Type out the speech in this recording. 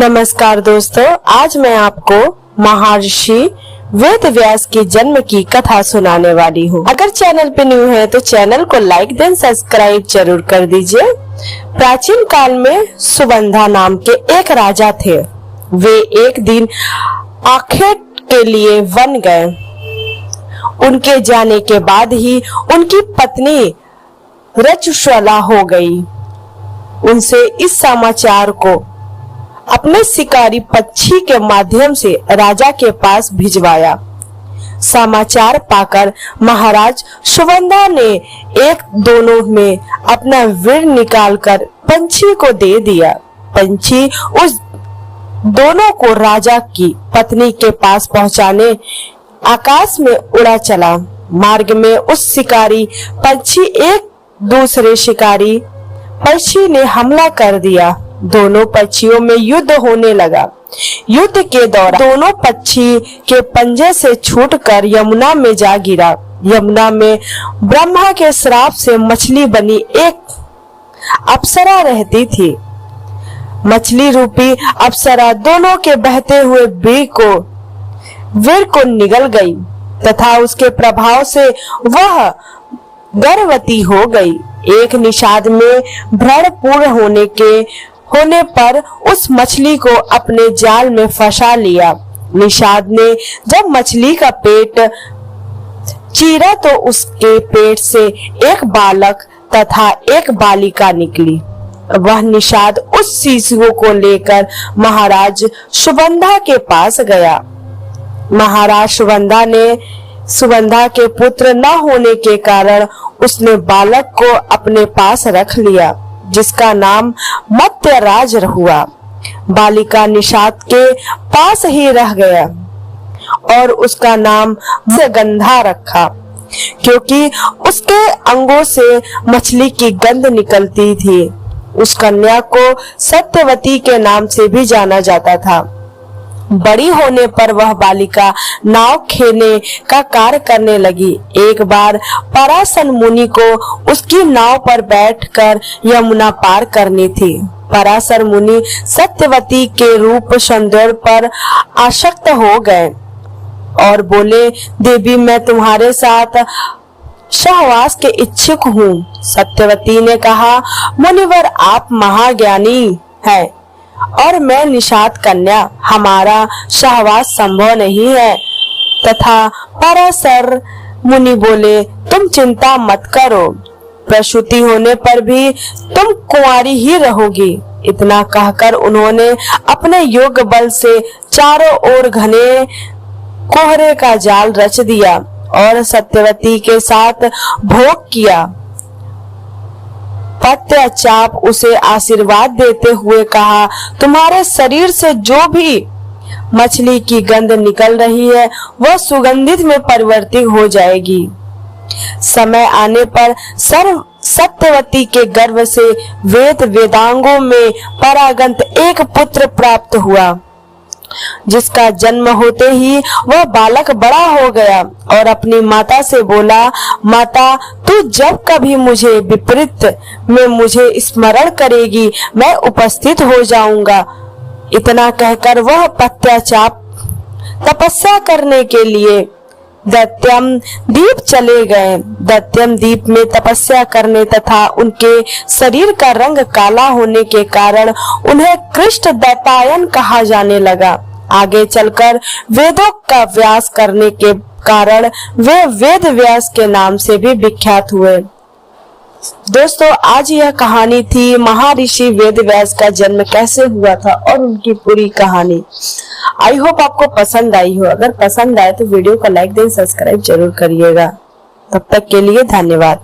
नमस्कार दोस्तों, आज मैं आपको महर्षि वेद व्यास के जन्म की कथा सुनाने वाली हूँ। अगर चैनल पे न्यू है तो चैनल को लाइक दें, सब्सक्राइब जरूर कर दीजिए। प्राचीन काल में सुबंधा नाम के एक राजा थे। वे एक दिन आखेट के लिए वन गए। उनके जाने के बाद ही उनकी पत्नी रजस्वला हो गई। उनसे इस समाचार को अपने शिकारी पक्षी के माध्यम से राजा के पास भिजवाया। समाचार पाकर महाराज सुबंधा ने एक दोनों में अपना वीर निकालकर पंछी को दे दिया। पंछी उस दोनों को राजा की पत्नी के पास पहुंचाने आकाश में उड़ा चला। मार्ग में उस शिकारी पक्षी एक दूसरे शिकारी पक्षी ने हमला कर दिया। दोनों पक्षियों में युद्ध होने लगा। युद्ध के दौरान दोनों पक्षी के पंजे से छूटकर यमुना में जा गिरा। यमुना में ब्रह्मा के श्राप से मछली बनी एक अप्सरा रहती थी। मछली रूपी अप्सरा दोनों के बहते हुए वीर को निगल गई तथा उसके प्रभाव से वह गर्भवती हो गई। एक निषाद में भ्रण पूर्ण होने पर उस मछली को अपने जाल में फंसा लिया। निषाद ने जब मछली का पेट चीरा तो उसके पेट से एक बालक तथा एक बालिका निकली। वह निषाद उस शिशु को लेकर महाराज सुबंधा के पास गया। महाराज सुबंधा के पुत्र न होने के कारण उसने बालक को अपने पास रख लिया, जिसका नाम मत्यराज हुआ। बालिका निषाद के पास ही रह गया और उसका नाम गंधा रखा, क्योंकि उसके अंगों से मछली की गंध निकलती थी। उस कन्या को सत्यवती के नाम से भी जाना जाता था। बड़ी होने पर वह बालिका नाव खेने का कार्य करने लगी। एक बार पराशर मुनि को उसकी नाव पर बैठकर यमुना पार करनी थी। पराशर मुनि सत्यवती के रूप सौंदर्य पर आसक्त हो गए और बोले, देवी मैं तुम्हारे साथ सहवास के इच्छुक हूँ। सत्यवती ने कहा, मुनिवर आप महाज्ञानी है और मैं निषाद कन्या, हमारा सहवास संभव नहीं है। तथा पराशर मुनि बोले, तुम चिंता मत करो, प्रसूति होने पर भी तुम कुंवारी ही रहोगी। इतना कहकर उन्होंने अपने योग बल से चारों ओर घने कोहरे का जाल रच दिया और सत्यवती के साथ भोग किया। पत्यचाप उसे आशीर्वाद देते हुए कहा, तुम्हारे शरीर से जो भी मछली की गंध निकल रही है वह सुगंधित में परिवर्तित हो जाएगी। समय आने पर सत्यवती के गर्भ से वेदांगों में परागंत एक पुत्र प्राप्त हुआ, जिसका जन्म होते ही वह बालक बड़ा हो गया और अपनी माता से बोला, माता तू जब कभी मुझे विपरीत में मुझे स्मरण करेगी मैं उपस्थित हो जाऊंगा। इतना कहकर वह पत्यचाप तपस्या करने के लिए दैत्यम द्वीप चले गए। दैत्यम द्वीप में तपस्या करने तथा उनके शरीर का रंग काला होने के कारण उन्हें कृष्ण दैत्यायन कहा जाने लगा। आगे चलकर वेदों का व्यास करने के कारण वे वेद व्यास के नाम से भी विख्यात हुए। दोस्तों, आज यह कहानी थी महर्षि वेद व्यास का जन्म कैसे हुआ था और उनकी पूरी कहानी। आई होप आपको पसंद आई हो। अगर पसंद आए तो वीडियो को लाइक दें, सब्सक्राइब जरूर करिएगा। तब तक के लिए धन्यवाद।